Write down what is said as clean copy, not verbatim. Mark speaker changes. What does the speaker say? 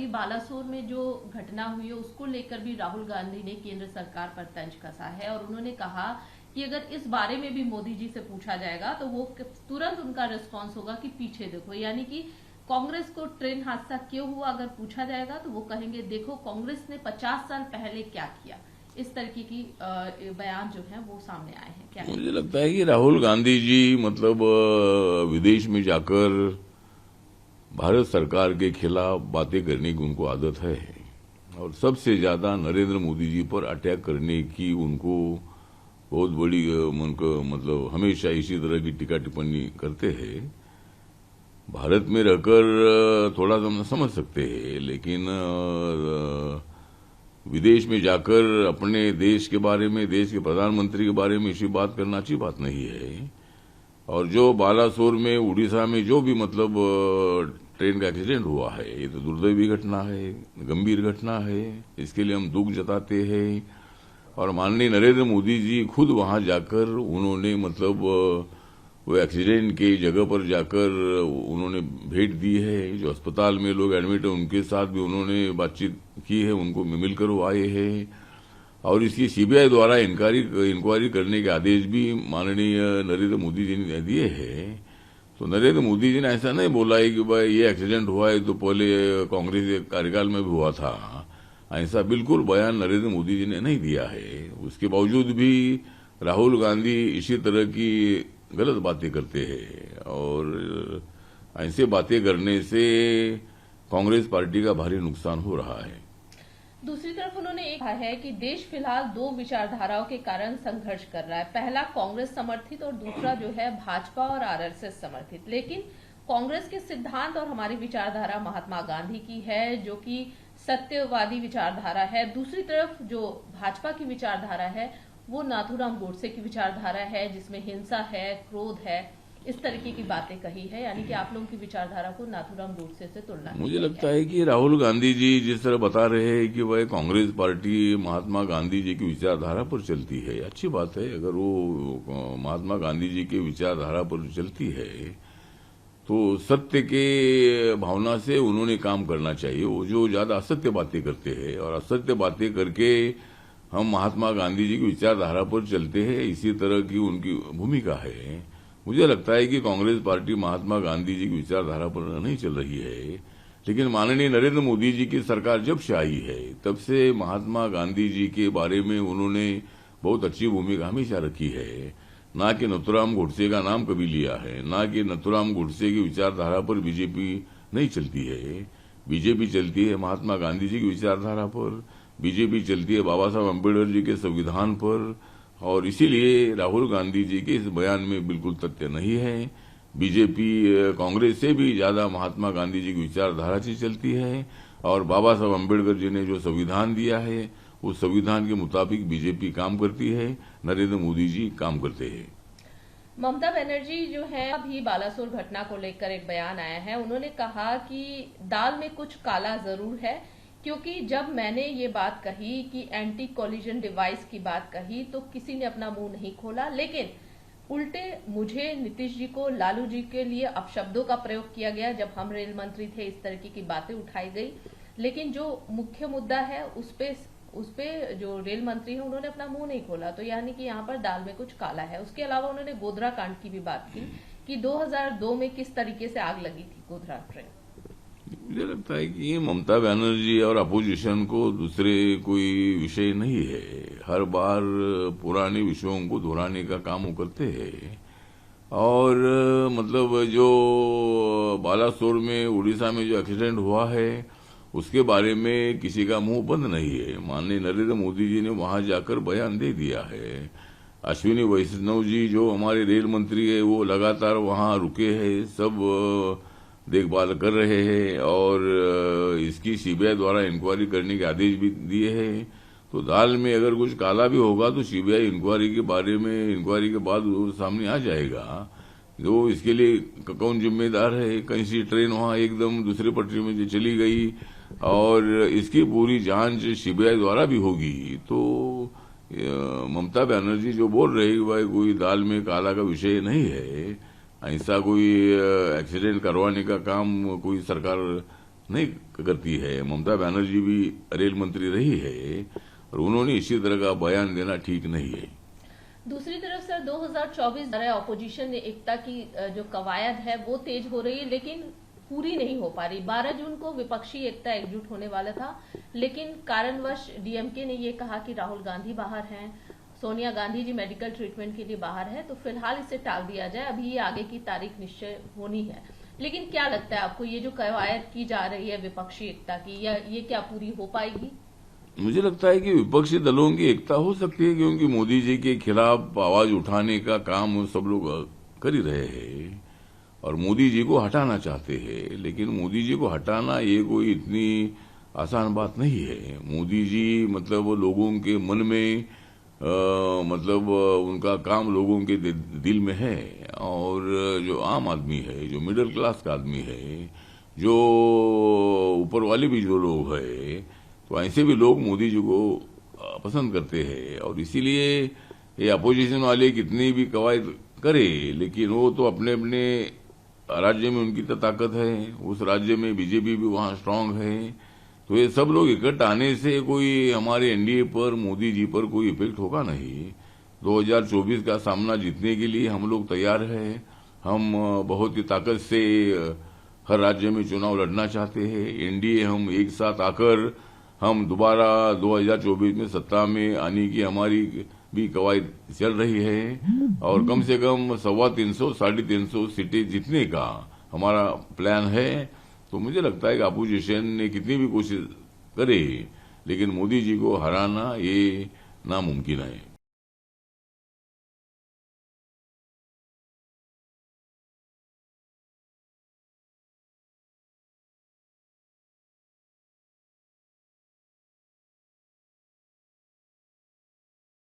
Speaker 1: थी, बालासोर में जो घटना हुई है उसको लेकर भी राहुल गांधी ने केंद्र सरकार पर तंज कसा है और उन्होंने कहा कि अगर इस बारे में भी मोदी जी से पूछा जाएगा तो वो तुरंत उनका रिस्पांस होगा कि पीछे देखो, यानी कि कांग्रेस को ट्रेन हादसा क्यों हुआ अगर पूछा जाएगा तो वो कहेंगे देखो कांग्रेस ने 50 साल पहले क्या किया। इस तरीके की बयान जो है वो सामने आए हैं। क्या
Speaker 2: मुझे लगता है कि राहुल गांधी जी मतलब विदेश में जाकर भारत सरकार के खिलाफ बातें करने की उनको आदत है और सबसे ज्यादा नरेंद्र मोदी जी पर अटैक करने की उनको बहुत बड़ी उनको मतलब हमेशा इसी तरह की टीका टिप्पणी करते हैं। भारत में रहकर थोड़ा तो हम समझ सकते हैं, लेकिन विदेश में जाकर अपने देश के बारे में, देश के प्रधानमंत्री के बारे में ऐसी बात करना अच्छी बात नहीं है। और जो बालासोर में उड़ीसा में जो भी मतलब ट्रेन का एक्सीडेंट हुआ है, ये तो दुर्दैवी घटना है, गंभीर घटना है, इसके लिए हम दुख जताते हैं। और माननीय नरेंद्र मोदी जी खुद वहां जाकर उन्होंने मतलब वो एक्सीडेंट की जगह पर जाकर उन्होंने भेंट दी है। जो अस्पताल में लोग एडमिट है उनके साथ भी उन्होंने बातचीत की है, उनको मिलकर वो आए हैं। और इसकी सीबीआई द्वारा इंक्वायरी करने के आदेश भी माननीय नरेंद्र मोदी जी ने दिए हैं। तो नरेंद्र मोदी जी ने ऐसा नहीं बोला है कि भाई ये एक्सीडेंट हुआ है तो पहले कांग्रेस के कार्यकाल में भी हुआ था, ऐसा बिल्कुल बयान नरेंद्र मोदी जी ने नहीं दिया है। उसके बावजूद भी राहुल गांधी इसी तरह की गलत बातें करते हैं और ऐसे बातें करने से कांग्रेस पार्टी का भारी नुकसान हो रहा है।
Speaker 1: दूसरी तरफ उन्होंने एक कहा है कि देश फिलहाल दो विचारधाराओं के कारण संघर्ष कर रहा है, पहला कांग्रेस समर्थित और दूसरा जो है भाजपा और आरएसएस समर्थित। लेकिन कांग्रेस के सिद्धांत और हमारी विचारधारा महात्मा गांधी की है जो कि सत्यवादी विचारधारा है। दूसरी तरफ जो भाजपा की विचारधारा है वो नाथूराम गोडसे की विचारधारा है जिसमें हिंसा है, क्रोध है, इस तरीके की बातें कही है। यानी कि आप लोगों की विचारधारा को नाथूराम गोडसे से तुलना
Speaker 2: मुझे लगता है कि राहुल गांधी जी जिस तरह बता रहे हैं कि वह कांग्रेस पार्टी महात्मा गांधी जी की विचारधारा पर चलती है, अच्छी बात है। अगर वो महात्मा गांधी जी की विचारधारा पर चलती है तो सत्य के भावना से उन्होंने काम करना चाहिए। वो जो ज्यादा असत्य बातें करते हैं और असत्य बातें करके हम महात्मा गांधी जी की विचारधारा पर चलते हैं, इसी तरह की उनकी भूमिका है। मुझे लगता है कि कांग्रेस पार्टी महात्मा गांधी जी की विचारधारा पर नहीं चल रही है, लेकिन माननीय नरेंद्र मोदी जी की सरकार जब से आई है तब से महात्मा गांधी जी के बारे में उन्होंने बहुत अच्छी भूमिका हमेशा रखी है। ना कि नाथूराम गोडसे का नाम कभी लिया है, ना कि नाथूराम गोडसे की विचारधारा पर बीजेपी नहीं चलती है। बीजेपी चलती है महात्मा गांधी जी की विचारधारा पर, बीजेपी चलती है बाबा साहब अम्बेडकर जी के संविधान पर। और इसीलिए राहुल गांधी जी के इस बयान में बिल्कुल तथ्य नहीं है। बीजेपी कांग्रेस से भी ज्यादा महात्मा गांधी जी की विचारधारा से चलती है और बाबा साहब अम्बेडकर जी ने जो संविधान दिया है उस संविधान के मुताबिक बीजेपी काम करती है, नरेंद्र मोदी जी काम करते हैं।
Speaker 1: ममता बनर्जी जो है अभी बालासोर घटना को लेकर एक बयान आया है। उन्होंने कहा कि दाल में कुछ काला जरूर है, क्योंकि जब मैंने ये बात कही कि एंटी कोलिजन डिवाइस की बात कही तो किसी ने अपना मुंह नहीं खोला, लेकिन उल्टे मुझे, नीतीश जी को, लालू जी के लिए अपशब्दों का प्रयोग किया गया जब हम रेल मंत्री थे, इस तरीके की बातें उठाई गई। लेकिन जो मुख्य मुद्दा है उस पे जो रेल मंत्री है उन्होंने अपना मुंह नहीं खोला। तो यानी कि यहाँ पर दाल में कुछ काला है। उसके अलावा उन्होंने गोधरा कांड की भी बात की कि 2002 में किस तरीके से आग लगी थी गोधरा ट्रेन।
Speaker 2: मुझे लगता है कि ममता बनर्जी और अपोजिशन को दूसरे कोई विषय नहीं है, हर बार पुराने विषयों को दोहराने का काम वो करते हैं। और मतलब जो बालासोर में उड़ीसा में जो एक्सीडेंट हुआ है उसके बारे में किसी का मुंह बंद नहीं है। माननीय नरेंद्र मोदी जी ने वहां जाकर बयान दे दिया है। अश्विनी वैष्णव जी जो हमारे रेल मंत्री है वो लगातार वहां रुके हैं, सब देखभाल कर रहे हैं और इसकी सीबीआई द्वारा इंक्वायरी करने के आदेश भी दिए हैं। तो दाल में अगर कुछ काला भी होगा तो सीबीआई इंक्वायरी के बारे में, इंक्वायरी के बाद वो सामने आ जाएगा। जो इसके लिए कौन जिम्मेदार है, कहीं सी ट्रेन वहां एकदम दूसरे पटरी में चली गई और इसकी पूरी जांच सीबीआई द्वारा भी होगी। तो ममता बनर्जी जो बोल रही है भाई कोई दाल में काला का विषय नहीं है, ऐसा कोई एक्सीडेंट करवाने का काम कोई सरकार नहीं करती है। ममता बनर्जी भी रेल मंत्री रही है और उन्होंने इसी तरह का बयान देना ठीक नहीं है।
Speaker 1: दूसरी तरफ सर 2024 ऑपोजिशन एकता की जो कवायद है वो तेज हो रही है, लेकिन पूरी नहीं हो पा रही। 12 जून को विपक्षी एकता एकजुट होने वाला था, लेकिन कारणवश डीएमके ने ये कहा कि राहुल गांधी बाहर हैं, सोनिया गांधी जी मेडिकल ट्रीटमेंट के लिए बाहर है, तो फिलहाल इसे टाल दिया जाए, अभी ये आगे की तारीख निश्चय होनी है। लेकिन क्या लगता है आपको, ये जो कवायद की जा रही है विपक्षी एकता की, या ये क्या पूरी हो पाएगी?
Speaker 2: मुझे लगता है कि विपक्षी दलों की एकता हो सकती है, क्योंकि मोदी जी के खिलाफ आवाज उठाने का काम सब लोग कर ही रहे हैं और मोदी जी को हटाना चाहते हैं। लेकिन मोदी जी को हटाना ये कोई इतनी आसान बात नहीं है। मोदी जी मतलब लोगों के मन में मतलब उनका काम लोगों के दिल में है, और जो आम आदमी है, जो मिडिल क्लास का आदमी है, जो ऊपर वाले भी जो लोग हैं, तो ऐसे भी लोग मोदी जी को पसंद करते हैं। और इसीलिए ये अपोजिशन वाले कितनी भी कवायद करे, लेकिन वो तो अपने अपने राज्य में उनकी तो ताकत है, उस राज्य में बीजेपी भी वहां स्ट्रांग है, तो ये सब लोग इकट्ठा आने से कोई हमारे एनडीए पर, मोदी जी पर कोई इफेक्ट होगा नहीं। 2024 का सामना जीतने के लिए हम लोग तैयार हैं। हम बहुत ही ताकत से हर राज्य में चुनाव लड़ना चाहते हैं। एनडीए हम एक साथ आकर हम दोबारा 2024 में सत्ता में आने की हमारी भी कवायद चल रही है, और कम से कम 350, 350 सीटें जीतने का हमारा प्लान है। तो मुझे लगता है कि अपोजिशन ने कितनी भी कोशिश करे, लेकिन मोदी जी को हराना ये नामुमकिन है।